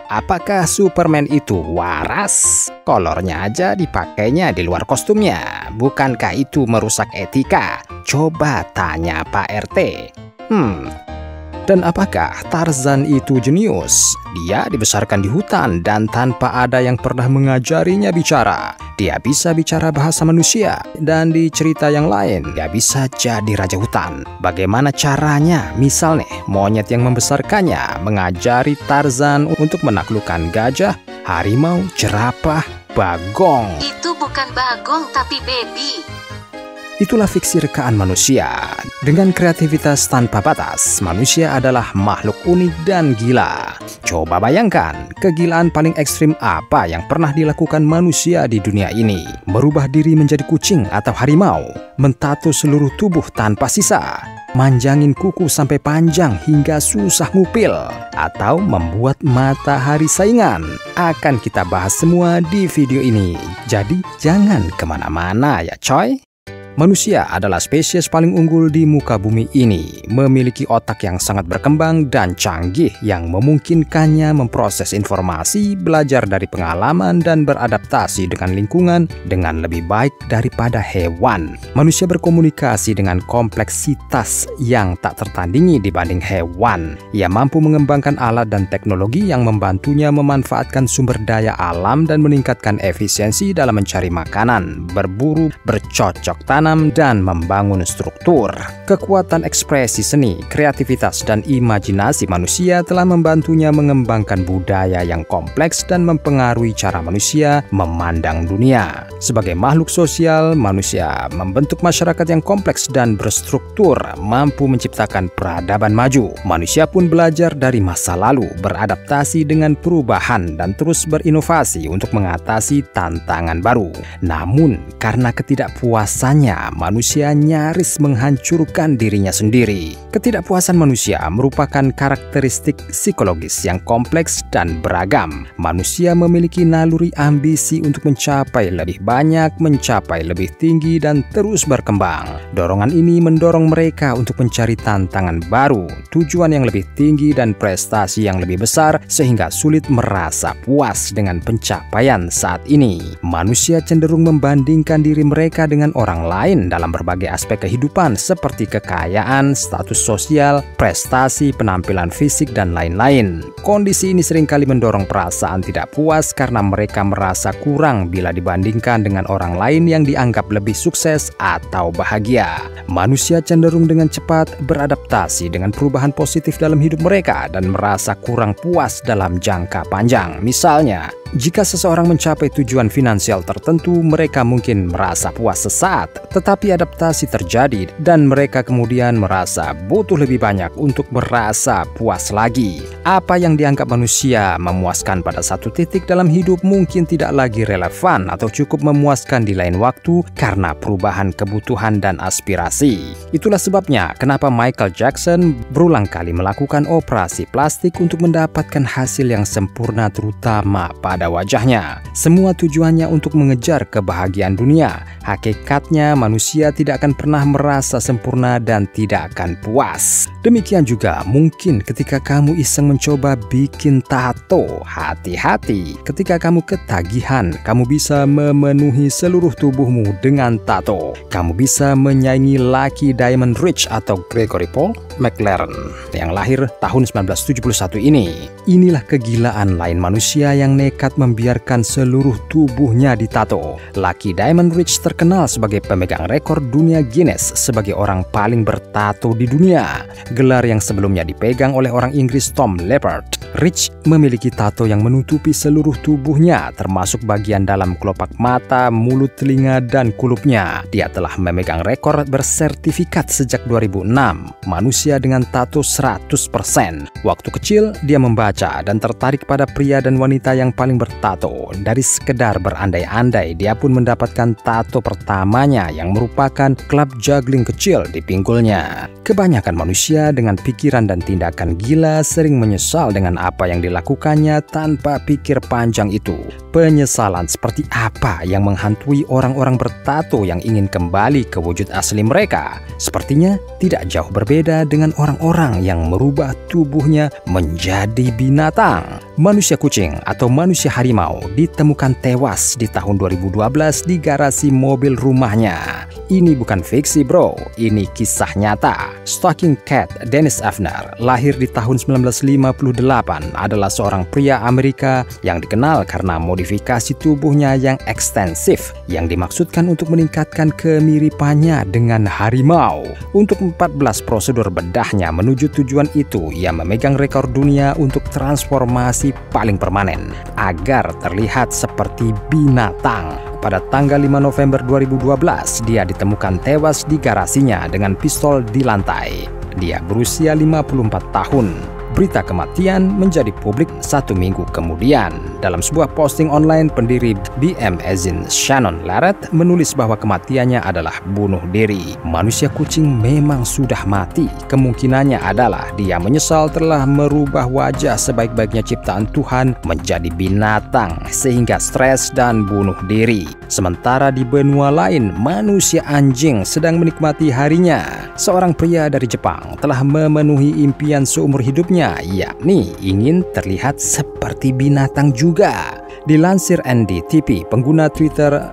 apakah Superman itu waras? Kolornya aja dipakainya di luar kostumnya. Bukankah itu merusak etika? Coba tanya Pak RT. Dan apakah Tarzan itu jenius? Dia dibesarkan di hutan dan tanpa ada yang pernah mengajarinya bicara. Dia bisa bicara bahasa manusia, dan di cerita yang lain dia bisa jadi raja hutan. Bagaimana caranya? Misal nih, monyet yang membesarkannya mengajari Tarzan untuk menaklukkan gajah, harimau, jerapah, bagong. Itu bukan bagong tapi baby. Itulah fiksi rekaan manusia. Dengan kreativitas tanpa batas, manusia adalah makhluk unik dan gila. Coba bayangkan, kegilaan paling ekstrim apa yang pernah dilakukan manusia di dunia ini? Merubah diri menjadi kucing atau harimau, mentato seluruh tubuh tanpa sisa, manjangin kuku sampai panjang hingga susah ngupil, atau membuat matahari saingan. Akan kita bahas semua di video ini. Jadi jangan kemana-mana ya coy. Manusia adalah spesies paling unggul di muka bumi ini, memiliki otak yang sangat berkembang dan canggih yang memungkinkannya memproses informasi, belajar dari pengalaman, dan beradaptasi dengan lingkungan dengan lebih baik daripada hewan. Manusia berkomunikasi dengan kompleksitas yang tak tertandingi dibanding hewan. Ia mampu mengembangkan alat dan teknologi yang membantunya memanfaatkan sumber daya alam dan meningkatkan efisiensi dalam mencari makanan, berburu, bercocok tanam, dan membangun struktur. Kekuatan ekspresi seni, kreativitas, dan imajinasi manusia telah membantunya mengembangkan budaya yang kompleks dan mempengaruhi cara manusia memandang dunia. Sebagai makhluk sosial, manusia membentuk masyarakat yang kompleks dan berstruktur, mampu menciptakan peradaban maju. Manusia pun belajar dari masa lalu, beradaptasi dengan perubahan, dan terus berinovasi untuk mengatasi tantangan baru. Namun, karena ketidakpuasannya, manusia nyaris menghancurkan dirinya sendiri. Ketidakpuasan manusia merupakan karakteristik psikologis yang kompleks dan beragam. Manusia memiliki naluri ambisi untuk mencapai lebih banyak, mencapai lebih tinggi, dan terus berkembang. Dorongan ini mendorong mereka untuk mencari tantangan baru, tujuan yang lebih tinggi, dan prestasi yang lebih besar, sehingga sulit merasa puas dengan pencapaian saat ini. Manusia cenderung membandingkan diri mereka dengan orang lain dalam berbagai aspek kehidupan seperti kekayaan, status sosial, prestasi, penampilan fisik, dan lain-lain. Kondisi ini seringkali mendorong perasaan tidak puas karena mereka merasa kurang bila dibandingkan dengan orang lain yang dianggap lebih sukses atau bahagia. Manusia cenderung dengan cepat beradaptasi dengan perubahan positif dalam hidup mereka dan merasa kurang puas dalam jangka panjang. Misalnya, jika seseorang mencapai tujuan finansial tertentu, mereka mungkin merasa puas sesaat, tetapi adaptasi terjadi dan mereka kemudian merasa butuh lebih banyak untuk merasa puas lagi. Apa yang dianggap manusia memuaskan pada satu titik dalam hidup mungkin tidak lagi relevan atau cukup memuaskan di lain waktu karena perubahan kebutuhan dan aspirasi. Itulah sebabnya kenapa Michael Jackson berulang kali melakukan operasi plastik untuk mendapatkan hasil yang sempurna, terutama pada wajahnya. Semua tujuannya untuk mengejar kebahagiaan dunia. Hakikatnya manusia tidak akan pernah merasa sempurna dan tidak akan puas. Demikian juga mungkin ketika kamu iseng mencoba bikin tato. Hati-hati, ketika kamu ketagihan, kamu bisa memenuhi seluruh tubuhmu dengan tato. Kamu bisa menyaingi Lucky Diamond Rich atau Gregory Paul McLaren yang lahir tahun 1971 ini. Inilah kegilaan lain manusia yang nekat membiarkan seluruh tubuhnya ditato. Lucky Diamond Rich terkenal sebagai pemegang rekor dunia Guinness sebagai orang paling bertato di dunia. Gelar yang sebelumnya dipegang oleh orang Inggris Tom Leppard. Rich memiliki tato yang menutupi seluruh tubuhnya, termasuk bagian dalam kelopak mata, mulut, telinga, dan kulupnya. Dia telah memegang rekor bersertifikat sejak 2006. Manusia dengan tato 100%. Waktu kecil, dia membaca dan tertarik pada pria dan wanita yang paling bertato. Dari sekedar berandai-andai, dia pun mendapatkan tato pertamanya yang merupakan klub juggling kecil di pinggulnya. Kebanyakan manusia dengan pikiran dan tindakan gila sering menyesal dengan apa yang dilakukannya tanpa pikir panjang itu. Penyesalan seperti apa yang menghantui orang-orang bertato yang ingin kembali ke wujud asli mereka? Sepertinya tidak jauh berbeda dengan orang-orang yang merubah tubuhnya menjadi binatang. Manusia kucing atau manusia harimau ditemukan tewas di tahun 2012 di garasi mobil rumahnya. Ini bukan fiksi bro, ini kisah nyata. Stalking cat Dennis Avner lahir di tahun 1958 adalah seorang pria Amerika yang dikenal karena modifikasi tubuhnya yang ekstensif yang dimaksudkan untuk meningkatkan kemiripannya dengan harimau. Untuk 14 prosedur bedahnya menuju tujuan itu, ia memegang rekor dunia untuk transformasi paling permanen agar terlihat seperti binatang. Pada tanggal 5 November 2012, dia ditemukan tewas di garasinya dengan pistol di lantai. Dia berusia 54 tahun. Berita kematian menjadi publik 1 minggu kemudian. Dalam sebuah posting online, pendiri BMazin Shannon Larratt menulis bahwa kematiannya adalah bunuh diri. Manusia kucing memang sudah mati. Kemungkinannya adalah dia menyesal telah merubah wajah sebaik-baiknya ciptaan Tuhan menjadi binatang sehingga stres dan bunuh diri. Sementara di benua lain, manusia anjing sedang menikmati harinya. Seorang pria dari Jepang telah memenuhi impian seumur hidupnya, yakni ingin terlihat seperti binatang juga. Dilansir NDTP, pengguna Twitter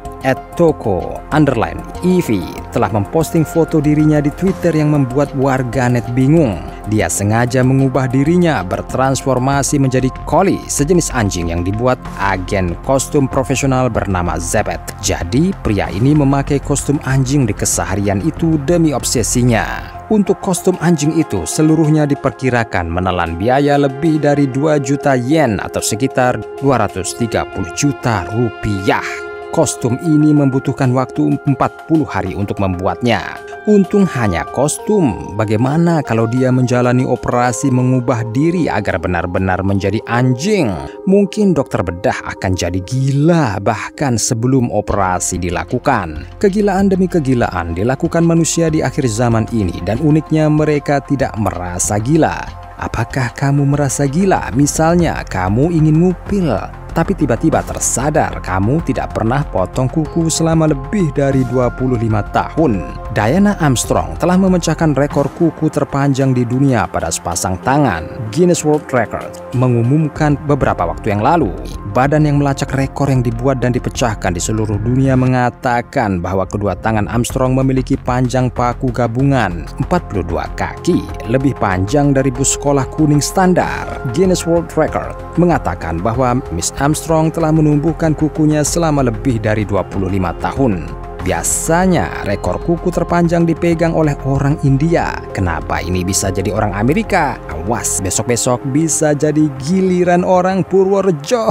@toko_ev telah memposting foto dirinya di Twitter yang membuat warganet bingung. Dia sengaja mengubah dirinya bertransformasi menjadi collie, sejenis anjing yang dibuat agen kostum profesional bernama Zebet. Jadi pria ini memakai kostum anjing di keseharian itu demi obsesinya. Untuk kostum anjing itu seluruhnya diperkirakan menelan biaya lebih dari 2 juta yen atau sekitar 230 juta rupiah. Kostum ini membutuhkan waktu 40 hari untuk membuatnya. Untung hanya kostum, bagaimana kalau dia menjalani operasi mengubah diri agar benar-benar menjadi anjing? Mungkin dokter bedah akan jadi gila bahkan sebelum operasi dilakukan. Kegilaan demi kegilaan dilakukan manusia di akhir zaman ini dan uniknya mereka tidak merasa gila. Apakah kamu merasa gila? Misalnya kamu ingin ngupil, tapi tiba-tiba tersadar kamu tidak pernah potong kuku selama lebih dari 25 tahun. Diana Armstrong telah memecahkan rekor kuku terpanjang di dunia pada sepasang tangan. Guinness World Record mengumumkan beberapa waktu yang lalu. Badan yang melacak rekor yang dibuat dan dipecahkan di seluruh dunia mengatakan bahwa kedua tangan Armstrong memiliki panjang paku gabungan 42 kaki, lebih panjang dari bus sekolah kuning standar. Guinness World Record mengatakan bahwa Miss Armstrong telah menumbuhkan kukunya selama lebih dari 25 tahun. Biasanya rekor kuku terpanjang dipegang oleh orang India. Kenapa ini bisa jadi orang Amerika? Awas, besok-besok bisa jadi giliran orang Purworejo.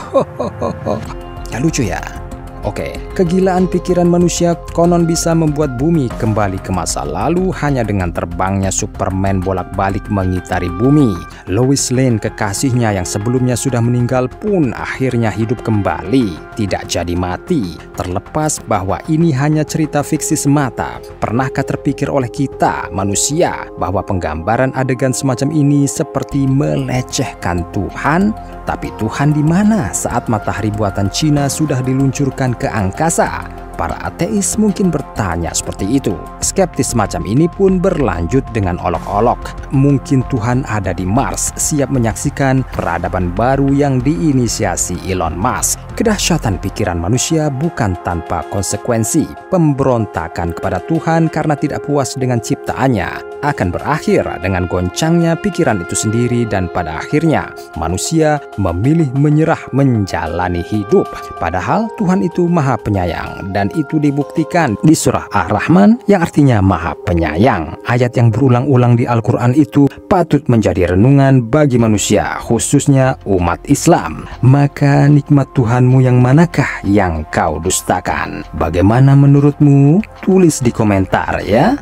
Gak lucu ya? Oke, kegilaan pikiran manusia konon bisa membuat bumi kembali ke masa lalu hanya dengan terbangnya Superman bolak-balik mengitari bumi. Lois Lane, kekasihnya yang sebelumnya sudah meninggal pun akhirnya hidup kembali, tidak jadi mati. Terlepas bahwa ini hanya cerita fiksi semata, pernahkah terpikir oleh kita manusia bahwa penggambaran adegan semacam ini seperti melecehkan Tuhan? Tapi Tuhan di mana saat matahari buatan Cina sudah diluncurkan ke angkasa? Para ateis mungkin bertanya seperti itu. Skeptis semacam ini pun berlanjut dengan olok-olok. Mungkin Tuhan ada di Mars, siap menyaksikan peradaban baru yang diinisiasi Elon Musk. Kedahsyatan pikiran manusia bukan tanpa konsekuensi. Pemberontakan kepada Tuhan karena tidak puas dengan ciptaannya akan berakhir dengan goncangnya pikiran itu sendiri, dan pada akhirnya manusia memilih menyerah menjalani hidup. Padahal Tuhan itu Maha Penyayang, dan itu dibuktikan di surah Ar-Rahman yang artinya Maha Penyayang. Ayat yang berulang-ulang di Al-Quran itu patut menjadi renungan bagi manusia, khususnya umat Islam. Maka nikmat Tuhanmu yang manakah yang kau dustakan? Bagaimana menurutmu? Tulis di komentar ya.